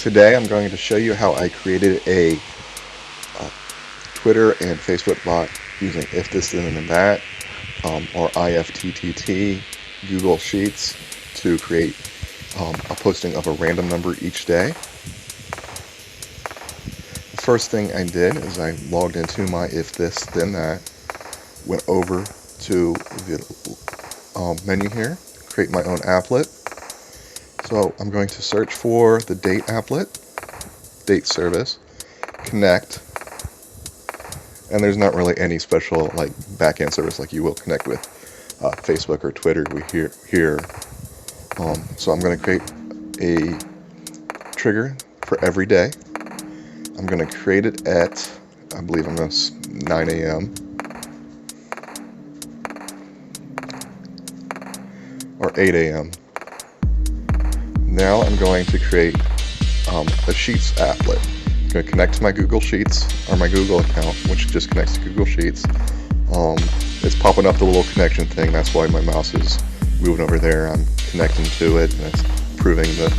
Today I'm going to show you how I created a Twitter and Facebook bot using if this then and that, or IFTTT, Google Sheets, to create a posting of a random number each day. The first thing I did is I logged into my if this then that, went over to the menu here, create my own applet. So I'm going to search for the date applet, date service, connect, and there's not really any special like backend service like you will connect with Facebook or Twitter here. So I'm going to create a trigger for every day. I'm going to create it at, I believe I'm going to 9 a.m. or 8 a.m. Now I'm going to create a Sheets applet. I'm going to connect to my Google Sheets, or my Google account, which just connects to Google Sheets. It's popping up the little connection thing, that's why my mouse is moving over there. I'm connecting to it, and it's proving the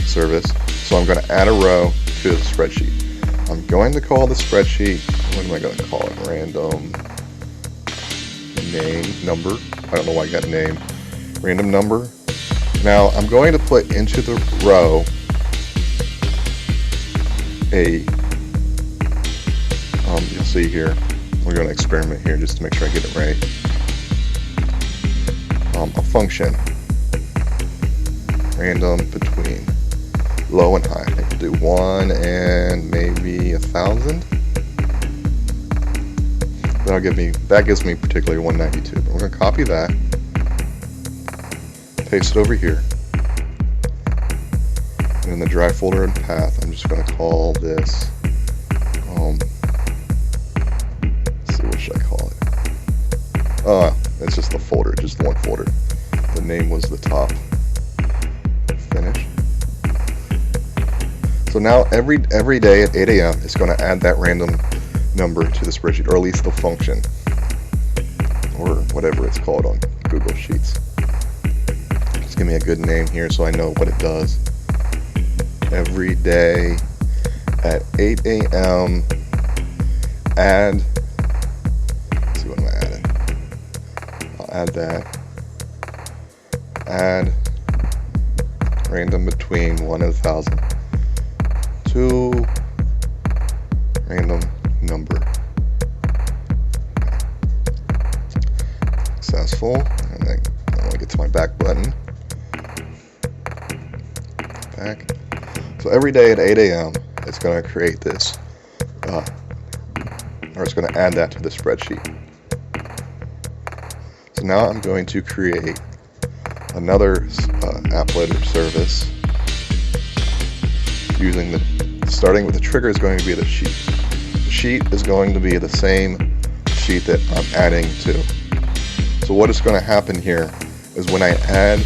service. So I'm going to add a row to the spreadsheet. I'm going to call the spreadsheet, what am I going to call it? Random name, number. I don't know why I got name. Random number. Now I'm going to put into the row you'll see here, we're going to experiment here just to make sure I get it right. A function, random between low and high. I think we'll do 1 and maybe 1,000. That gives me particularly 192. But we're going to copy that, paste it over here, and in the drive folder and path, I'm just going to call this. Let's see, what should I call it? It's just the folder, just one folder. The name was the top. Finish. So now every day at 8 a.m. it's going to add that random number to the spreadsheet, or at least the function, or whatever it's called on Google Sheets. Just give me a good name here so I know what it does. Every day at 8 a.m. add, let's see, what am I adding? I'll add that. Add random between 1 and 1,000 to random number. Successful. And then I want to get to my back button. Back. So every day at 8 a.m. it's going to create this, or it's going to add that to the spreadsheet. So now I'm going to create another applet or service starting with the trigger is going to be the sheet. The sheet is going to be the same sheet that I'm adding to. So what is going to happen here is when I add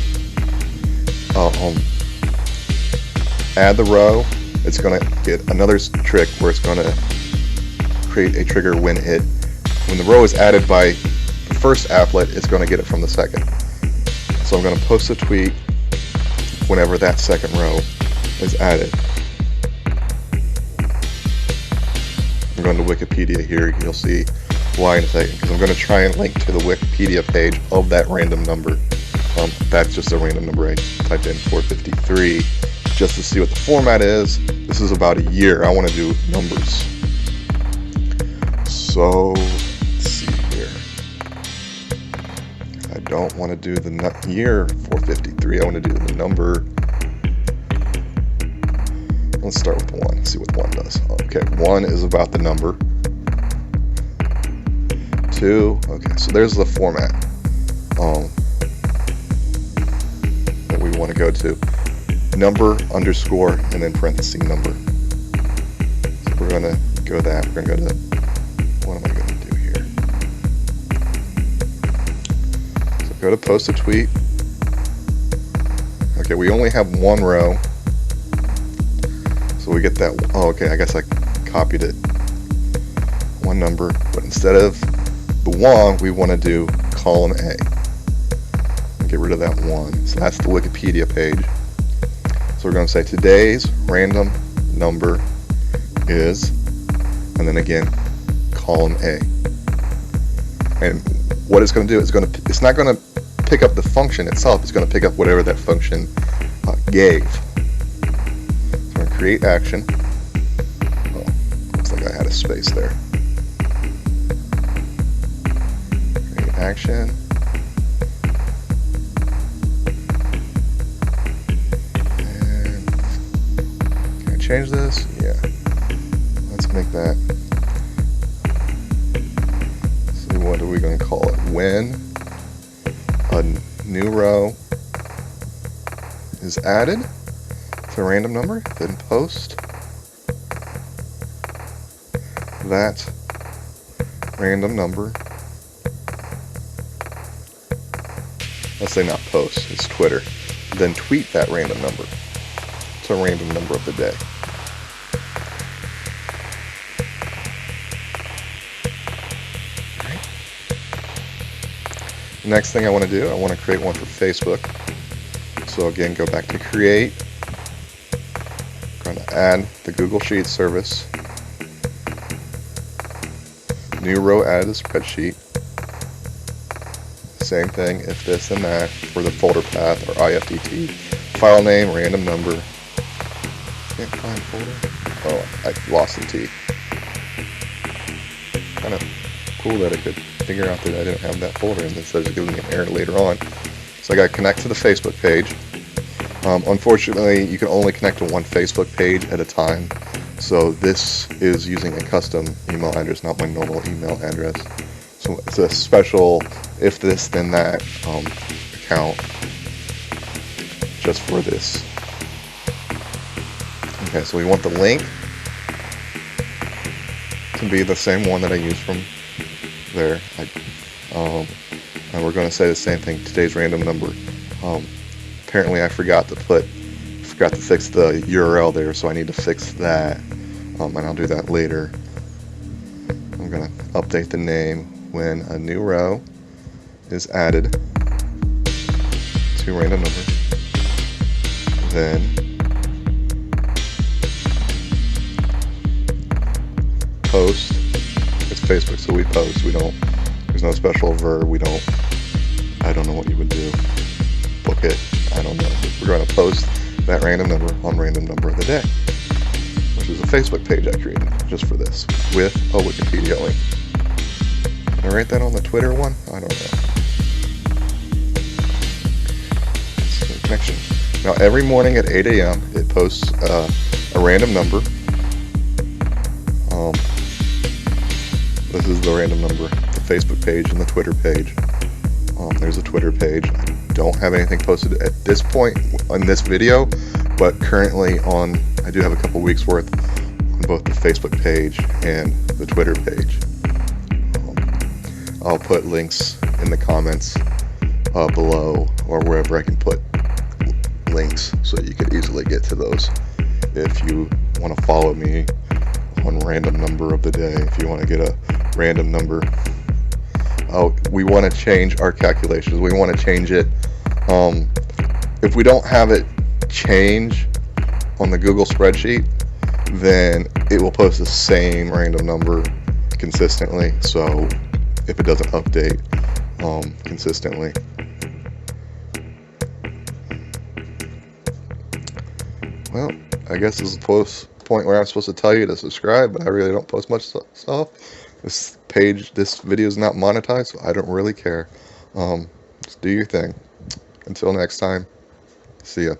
the row, it's going to get another trick where it's going to create a trigger when the row is added by the first applet, it's going to get it from the second. So I'm going to post a tweet whenever that second row is added. I'm going to Wikipedia here. You'll see why in a second, because I'm going to try and link to the Wikipedia page of that random number. That's just a random number. I typed in 453 just to see what the format is. This is about a year. I want to do numbers. So let's see here. I don't want to do the year 453. I want to do the number. Let's start with 1. See what 1 does. Okay, 1 is about the number. 2. Okay, so there's the format that we want to go to. Number, underscore, and then parenthesis number. So we're going to go that. We're going to go to, what am I going to do here? So go to post a tweet. Okay, we only have one row. So we get that, okay, I guess I copied it. One number, but instead of the 1, we want to do column A. And get rid of that 1. So that's the Wikipedia page. So we're going to say today's random number is, and then again, column A. And what it's going to do is it's not going to pick up the function itself. It's going to pick up whatever that function gave. So I'm going to create action. Oh, looks like I had a space there. Create action. And can I change this? Yeah. Let's make that. See, what are we going to call it? When a new row is added to a random number, then post that random number. Let's say not post, it's Twitter. Then tweet that random number to a random number of the day. Next thing I want to do, I want to create one for Facebook. So again, go back to create. I'm going to add the Google Sheets service. New row added to spreadsheet. Same thing, if this and that, for the folder path or IFTTT. File name, random number. Can't find folder. Oh, I lost the T. Kind of cool that I could figure out that I didn't have that folder and instead of giving me an error later on. So I got to connect to the Facebook page. Unfortunately, you can only connect to one Facebook page at a time. So this is using a custom email address, not my normal email address. So it's a special if this then that account just for this. Okay, so we want the link to be the same one that I used from there. And we're going to say the same thing, today's random number. Apparently I forgot to fix the URL there, so I need to fix that, and I'll do that later. I'm going to update the name when a new row is added to random number. Then post. It's Facebook, so we post. There's no special verb. I don't know what you would do. Book it. I don't know. We're going to post that random number on random number of the day, which is a Facebook page I created just for this with a Wikipedia link. Can I write that on the Twitter one? I don't know. Connection. Now every morning at 8 a.m. it posts a random number. This is the random number, the Facebook page and the Twitter page. There's a Twitter page. I don't have anything posted at this point on this video, but currently I do have a couple weeks worth on both the Facebook page and the Twitter page. I'll put links in the comments below or wherever I can put links so you can easily get to those if you want to follow me on random number of the day. If you want to get a random number, we want to change our calculations. We want to change it. If we don't have it change on the Google spreadsheet, then it will post the same random number consistently. So if it doesn't update consistently. Well, I guess this is the point where I'm supposed to tell you to subscribe, but I really don't post much stuff. This video is not monetized, so I don't really care. Just do your thing. Until next time, see ya.